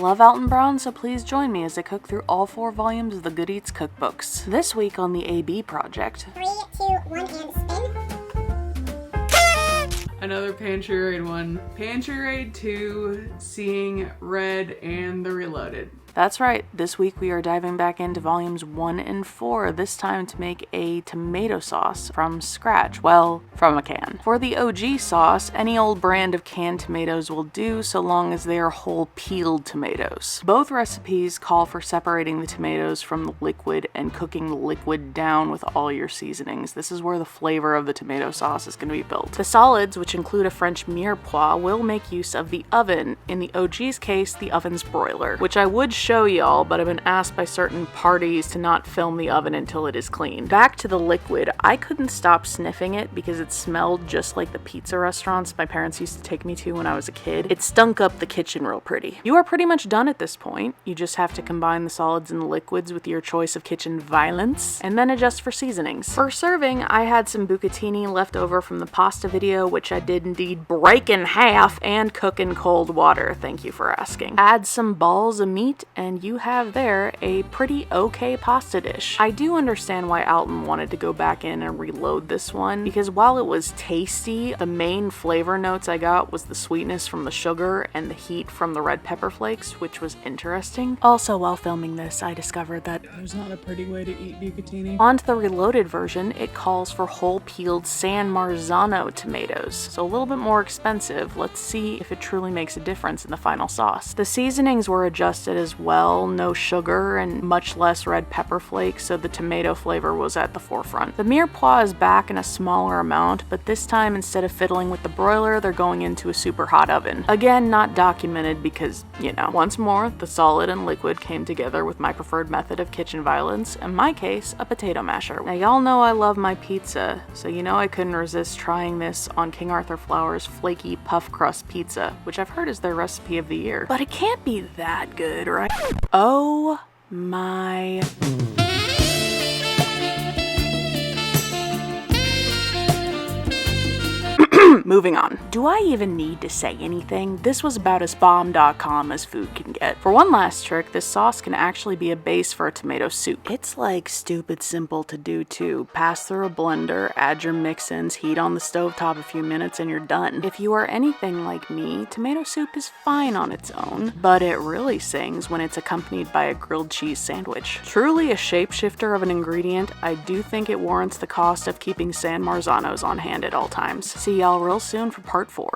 love Alton Brown, so please join me as I cook through all 4 volumes of the Good Eats cookbooks. This week on the AB project. 3, 2, 1, and spin. Another Pantry Raid one. Pantry Raid 2, Seeing Red and the Reloaded. That's right, this week we are diving back into volumes 1 and 4, this time to make a tomato sauce from scratch. Well, from a can. For the OG sauce, any old brand of canned tomatoes will do so long as they are whole peeled tomatoes. Both recipes call for separating the tomatoes from the liquid and cooking the liquid down with all your seasonings. This is where the flavor of the tomato sauce is going to be built. The solids, which include a French mirepoix, will make use of the oven. In the OG's case, the oven's broiler, which I would show y'all, but I've been asked by certain parties to not film the oven until it is clean. Back to the liquid, I couldn't stop sniffing it because it smelled just like the pizza restaurants my parents used to take me to when I was a kid. It stunk up the kitchen real pretty. You are pretty much done at this point. You just have to combine the solids and the liquids with your choice of kitchen violence, and then adjust for seasonings. For serving, I had some bucatini left over from the pasta video, which I did indeed break in half and cook in cold water. Thank you for asking. Add some balls of meat, and you have there a pretty okay pasta dish. I do understand why Alton wanted to go back in and reload this one, because while it was tasty, the main flavor notes I got was the sweetness from the sugar and the heat from the red pepper flakes, which was interesting. Also, while filming this, I discovered that There's not a pretty way to eat bucatini. on to the reloaded version, it calls for whole peeled San Marzano tomatoes, so a little bit more expensive. Let's see if it truly makes a difference in the final sauce. The seasonings were adjusted as well, no sugar and much less red pepper flakes, so the tomato flavor was at the forefront. The mirepoix is back in a smaller amount, but this time instead of fiddling with the broiler, they're going into a super hot oven. Again, not documented because, you know. Once more, the solid and liquid came together with my preferred method of kitchen violence, in my case, a potato masher. Now y'all know I love my pizza, so you know I couldn't resist trying this on King Arthur Flour's flaky puff crust pizza, which I've heard is their recipe of the year. But it can't be that good, right? Oh my... Moving on. Do I even need to say anything? This was about as bomb.com as food can get. For one last trick, this sauce can actually be a base for a tomato soup. It's like stupid simple to do too. Pass through a blender, add your mix-ins, heat on the stovetop a few minutes, and you're done. If you are anything like me, tomato soup is fine on its own, but it really sings when it's accompanied by a grilled cheese sandwich. Truly a shapeshifter of an ingredient, I do think it warrants the cost of keeping San Marzanos on hand at all times. See y'all real soon for part 4.